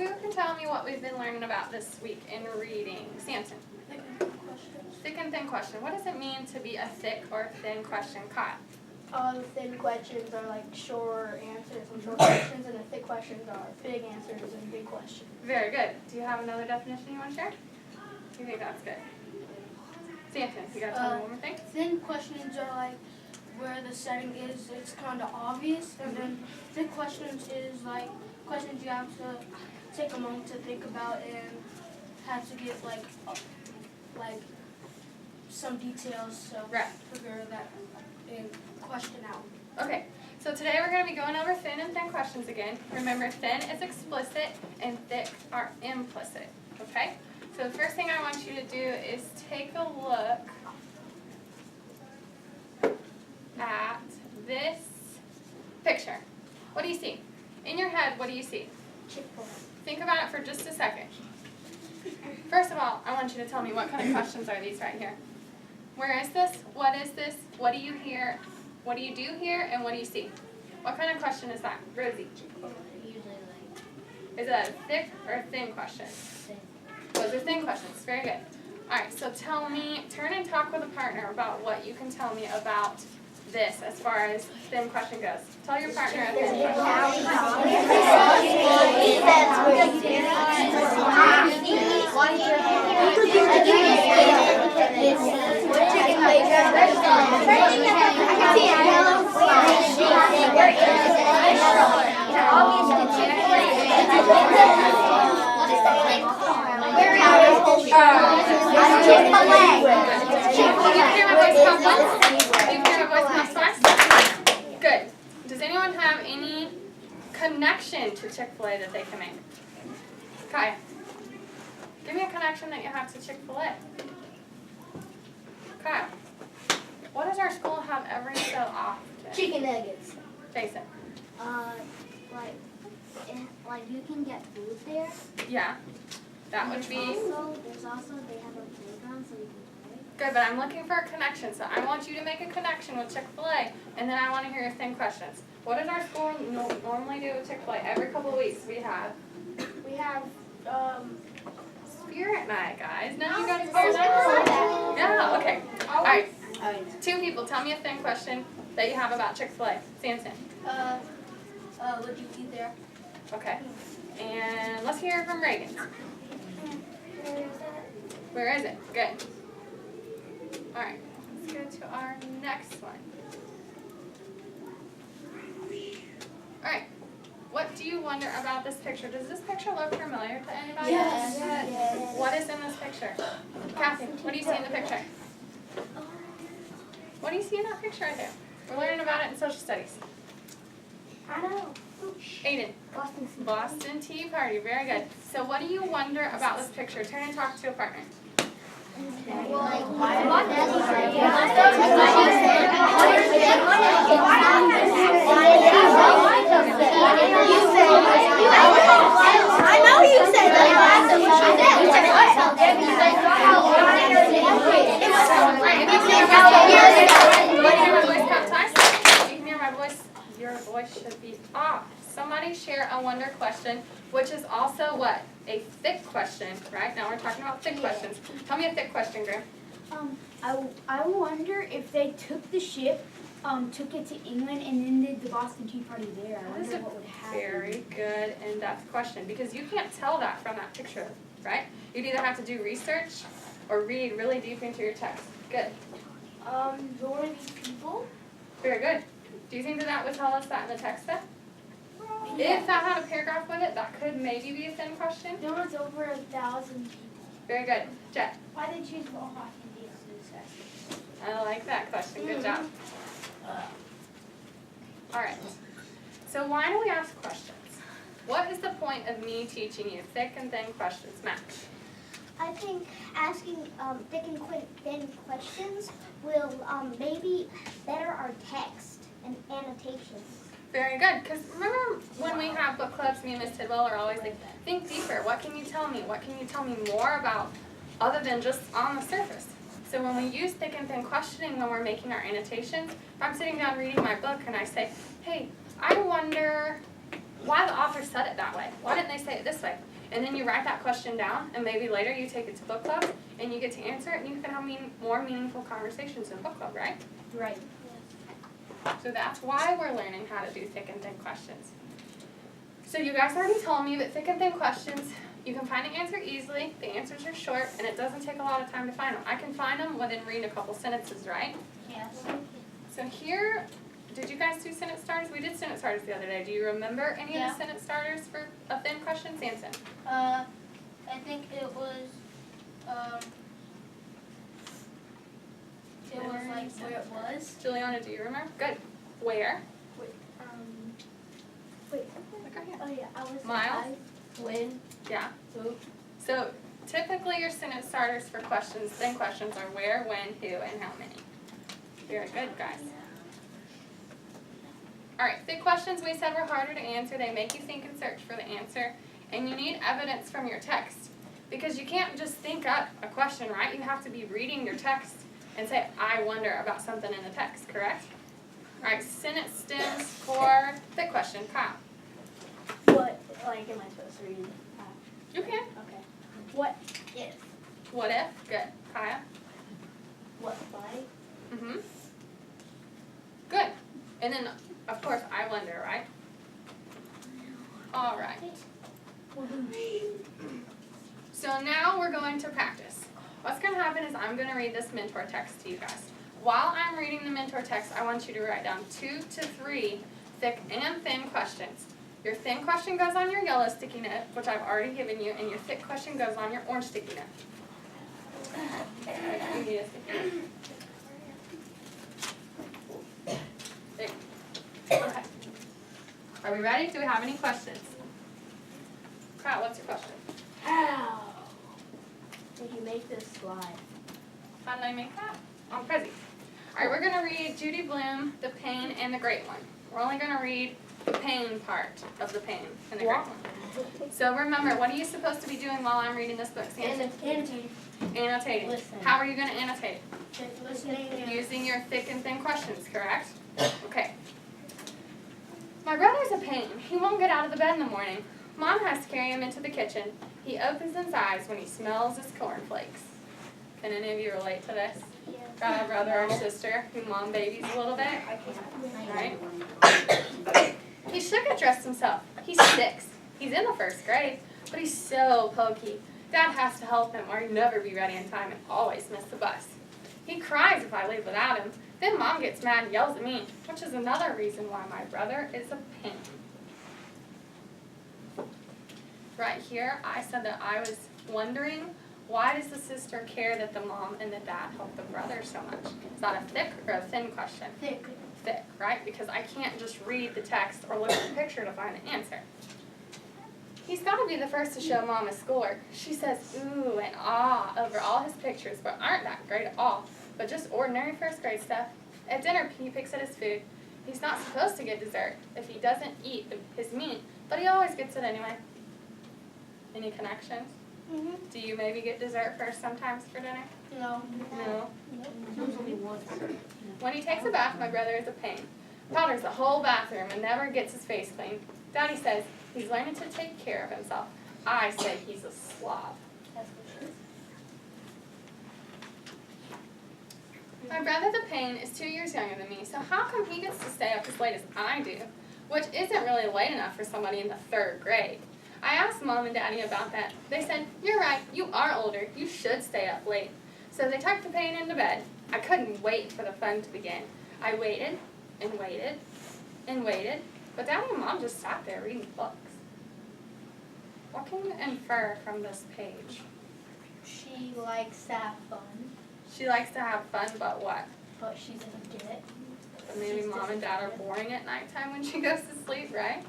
who can tell me what we've been learning about this week in reading? Samson. Thick and thin question. What does it mean to be a thick or thin question? Kyle. The thin questions are like short answers and short questions, and the thick questions are big answers and big questions. Very good. Do you have another definition you want to share? You think that's good? Samson, you got to tell me one more thing? Thin questions are like where the setting is, it's kind of obvious, and then thick questions is like questions you have to take a moment to think about and have to get like some details to figure that question out. Okay, so today we're going to be going over thin and thin questions again. Remember, thin is explicit and thick are implicit. Okay? So the first thing I want you to do is take a look at this picture. What do you see? In your head, what do you see? Chick-fil-A. Think about it for just a second. First of all, I want you to tell me what kind of questions are these right here. Where is this? What is this? What do you hear? What do you do here? And what do you see? What kind of question is that? Rosie. Is it a thick or a thin question? Those are thin questions. Very good. All right, so tell me, turn and talk with a partner about what you can tell me about this as far as thin question goes. Tell your partner a thin question. Good. Does anyone have any connection to Chick-fil-A that they can make? Kai, give me a connection that you have to Chick-fil-A. Kyle, what does our school have every so often? Chicken nuggets. Jason. Like you can get food there. Yeah. That would be. There's also they have a playground so you can play. Good, but I'm looking for a connection. So I want you to make a connection with Chick-fil-A, and then I want to hear your thin questions. What does our school normally do with Chick-fil-A? Every couple of weeks we have Spirit Night, guys. No, you got Spirit Night? Yeah, okay. All right. Two people, tell me a thin question that you have about Chick-fil-A. Samson. Would you eat there? Okay. And let's hear from Reagan. Where is it? Good. All right. Let's go to our next one. All right. What do you wonder about this picture? Does this picture look familiar to anybody? Yes. What is in this picture? Kathy, what do you see in the picture? What do you see in that picture right there? We're learning about it in social studies. I know. Aiden. Boston Tea Party. Very good. So what do you wonder about this picture? Turn and talk to a partner. I know you said that. You can hear my voice. Your voice should be off. Somebody share a wonder question, which is also what? A thick question, right? Now we're talking about thick questions. Tell me a thick question, Graham. I wonder if they took the ship, took it to England, and then did the Boston Tea Party there. I That is wonder a what would happen. very good in-depth question, because you can't tell that from that picture, right? You'd either have to do research or read really deep into your text. Good. Northern people. Very good. Do you think that that would tell us that in the text then? If that had a paragraph with it, that could maybe be a thin question. There was over 1,000 people. Very good. Jet. Why did you choose Mohawk Indians to test? I like that question. Good job. All right. So why do we ask questions? What is the point of me teaching you thick and thin questions, Max? I think asking thick and thin questions will maybe better our text and annotations. Very good, because remember when we have book clubs, me and Miss Tidwell are always like, think deeper. What can you tell me? What can you tell me more about other than just on the surface? So when we use thick and thin questioning when we're making our annotations, if I'm sitting down reading my book and I say, hey, I wonder why the author said it that way. Why didn't they say it this way? And then you write that question down, and maybe later you take it to book club, and you get to answer it, and you can have more meaningful conversations in book club, right? Right. So that's why we're learning how to do thick and thin questions. So you guys already told me that thick and thin questions, you can find the answer easily, the answers are short, and it doesn't take a lot of time to find them. I can find them within reading a couple sentences, right? Yes. So here, did you guys do sentence starters? We did sentence starters the other day. Do you remember any of Yeah. the sentence starters for a thin question, Samson? I think it was like where it was. Juliana, do you remember? Good. Where? Wait. Look right here. Oh yeah, I was. Miles? When. Yeah. Who. So typically your sentence starters for questions, thin questions are where, when, who, and how many. Very good, guys. Alright, thick questions we said were harder to answer. They make you think and search for the answer. And you need evidence from your text. Because you can't just think up a question, right? You have to be reading your text and say, I wonder about something in the text, correct? Alright, sentence stems for thick question. Kyle. What, like, am I supposed to read? You can. Okay. What if? What if? Good. Kaya. What like? Mm-hmm. Good. And then, of course, I wonder, right? All right. So now we're going to practice. What's going to happen is I'm going to read this mentor text to you guys. While I'm reading the mentor text, I want you to write down 2 to 3 thick and thin questions. Your thin question goes on your yellow sticky note, which I've already given you, and your thick question goes on your orange sticky note. You need a sticky note. There. Okay. Are we ready? Do we have any questions? Kyle, what's your question? How did you make this slide? How did I make that? On Prezi. All right, we're going to read Judy Blume, The Pain and the Great One. We're only going to read the pain part of the pain and the great one. So remember, what are you supposed to be doing while I'm reading this book, Samson? Annotating. Annotating. Listen. How are you going to annotate? Listening and. Using your thick and thin questions, correct? Okay. My brother's a pain. He won't get out of the bed in the morning. Mom has to carry him into the kitchen. He opens his eyes when he smells his cornflakes. Can any of you relate to this? Got a brother or sister who mom babies a little bit? Right? He should get dressed himself. He's 6. He's in the 1st grade, but he's so pokey. Dad has to help him or he'd never be ready in time and always miss the bus. He cries if I leave without him. Then Mom gets mad and yells at me, which is another reason why my brother is a pain. Right here, I said that I was wondering, why does the sister care that the mom and the dad help the brother so much? Is that a thick or a thin question? Thick. Thick, right? Because I can't just read the text or look at the picture to find the answer. He's got to be the first to show Mom his schoolwork. She says ooh and ah over all his pictures, but aren't that great at all, but just ordinary 1st grade stuff. At dinner, he picks at his food. He's not supposed to get dessert if he doesn't eat his meat, but he always gets it anyway. Any connections? Mhm. Do you maybe get dessert first sometimes for dinner? No. No. Only once. When he takes a bath, my brother is a pain. Powders the whole bathroom and never gets his face clean. Daddy says he's learning to take care of himself. I say he's a slob. My brother the pain is 2 years younger than me, so how come he gets to stay up as late as I do? Which isn't really late enough for somebody in the 3rd grade. I asked Mom and Daddy about that. They said, you're right, you are older, you should stay up late. So they tucked the pain into bed. I couldn't wait for the fun to begin. I waited, and waited, and waited, but Daddy and Mom just sat there reading books. What can you infer from this page? She likes to have fun, She likes to have fun, but what? but she doesn't get it. But maybe Mom and Dad are boring at nighttime when she goes to sleep, right?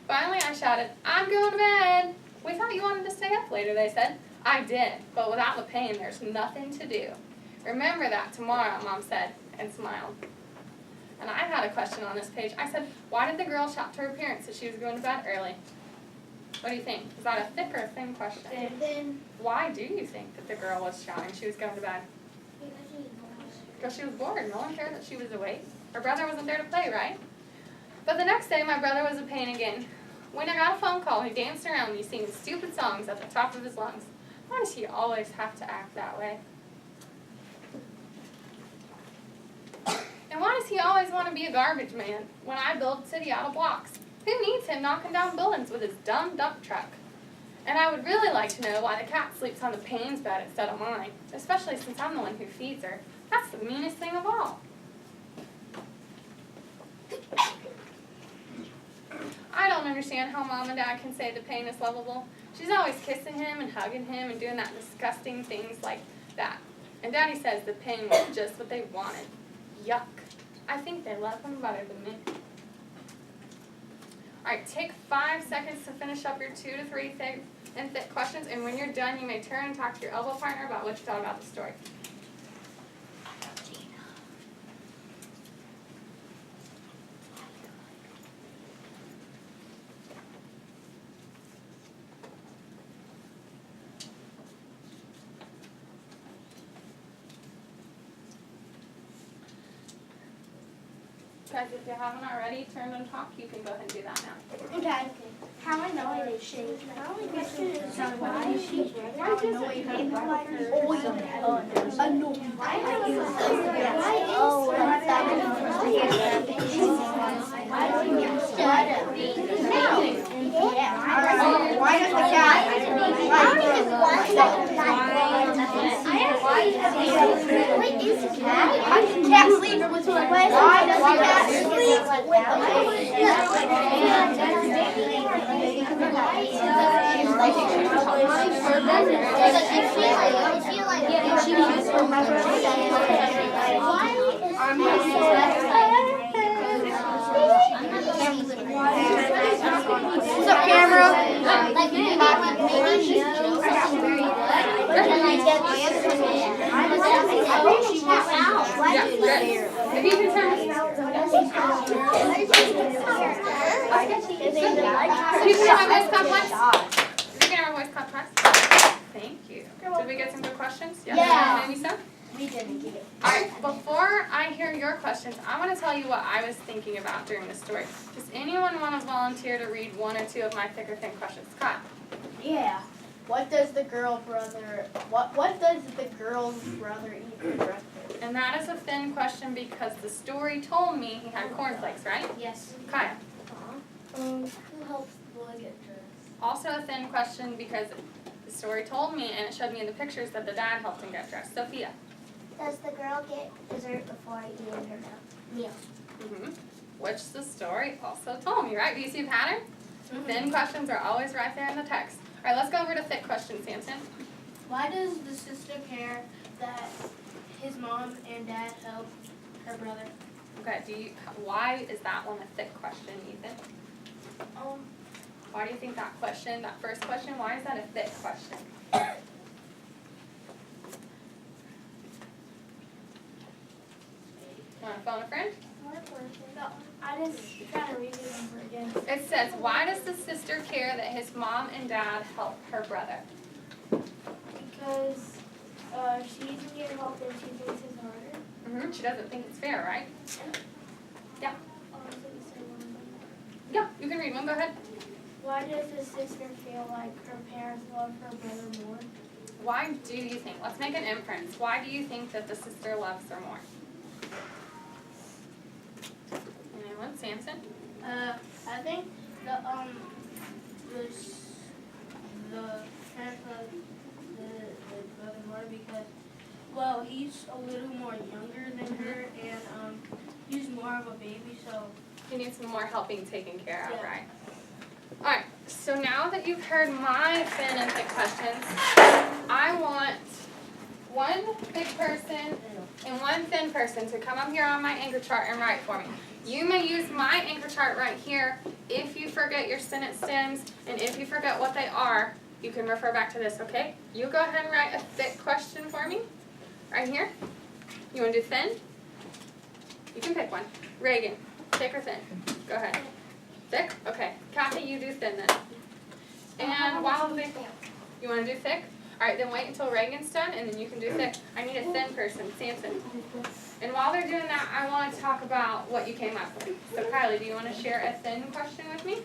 Finally, I shouted, I'm going to bed. We thought you wanted to stay up later, they said. I did, but without the pain, there's nothing to do. Remember that tomorrow, Mom said, and smiled. And I had a question on this page. I said, why did the girl shout to her parents that she was going to bed early? What do you think? Is that a thick or a thin question? Then Why do you think that the girl was shouting she was going to bed? Because she was bored. No one cared that she was awake. Her brother wasn't there to play, right? But the next day, my brother was a pain again. When I got a phone call, he danced around me singing stupid songs at the top of his lungs. Why does he always have to act that way? And why does he always want to be a garbage man when I build city out of blocks? Who needs him knocking down buildings with his dumb dump truck? And I would really like to know why the cat sleeps on the Payne's bed instead of mine, especially since I'm the one who feeds her. That's the meanest thing of all. I don't understand how Mom and Dad can say that Payne is lovable. She's always kissing him and hugging him and doing that disgusting things like that. And Daddy says that Payne was just what they wanted. Yuck. I think they love him better than me. Alright, take 5 seconds to finish up your 2 to 3 thick and thick questions, and when you're done, you may turn and talk to your elbow partner about what you thought about the story. Guys, if you haven't already turned and talked, you can go ahead and do that now. Okay. How annoyed is she? How question is why is she? Why does it annoyed? Why does the cat? Cat sleep with why does the cat sleep with What's up, camera? Maybe she's very good. Yeah, good. If you can turn. You can have my voice complex. You can have my voice complex. Thank you. Did we get some good questions? Yeah. Maybe so? We didn't get it. Alright, before I hear your questions, I want to tell you what I was thinking about during the story. Does anyone want to volunteer to read 1 or 2 of my thick or thin questions? Scott. Yeah. What does the girl's brother eat for breakfast? And that is a thin question because the story told me he had cornflakes, right? Yes. Kaya. Who helps the boy get dressed? Also a thin question because the story told me and it showed me in the pictures that the dad helped him get dressed. Sophia. Does the girl get dessert before eating her meal? Which the story also told me, right? Do you see a pattern? Thin questions are always right there in the text. Alright, let's go over to thick questions, Samson. Why does the sister care that his mom and dad help her brother? Okay, why is that one a thick question, Ethan? Why do you think that question, that first question, why is that a thick question? You want to phone a friend? I didn't try to read it over again. It says, why does the sister care that his mom and dad help her brother? Because she doesn't get help and she thinks it's harder. She doesn't think it's fair, right? Yeah. Yeah, you can read one, go ahead. Why does the sister feel like her parents love her brother more? Why do you think, let's make an inference, why do you think that the sister loves her more? Anyone, Samson? I think the parents love the brother more because, well, he's a little more younger than her and he's more of a baby, so. You need some more helping taken care of, Yeah. right? Alright, so now that you've heard my thin and thick questions, I want one big person and one thin person to come up here on my anchor chart and write for me. You may use my anchor chart right here. If you forget your sentence stems and if you forget what they are, you can refer back to this, okay? You go ahead and write a thick question for me, right here. You want to do thin? You can pick one. Reagan, thick or thin? Go ahead. Thick? Okay. Kathy, you do thin then. And while they, you want to do thick? Alright, then wait until Reagan's done and then you can do thick. I need a thin person, Samson. And while they're doing that, I want to talk about what you came up with. So Kylie, do you want to share a thin question with me?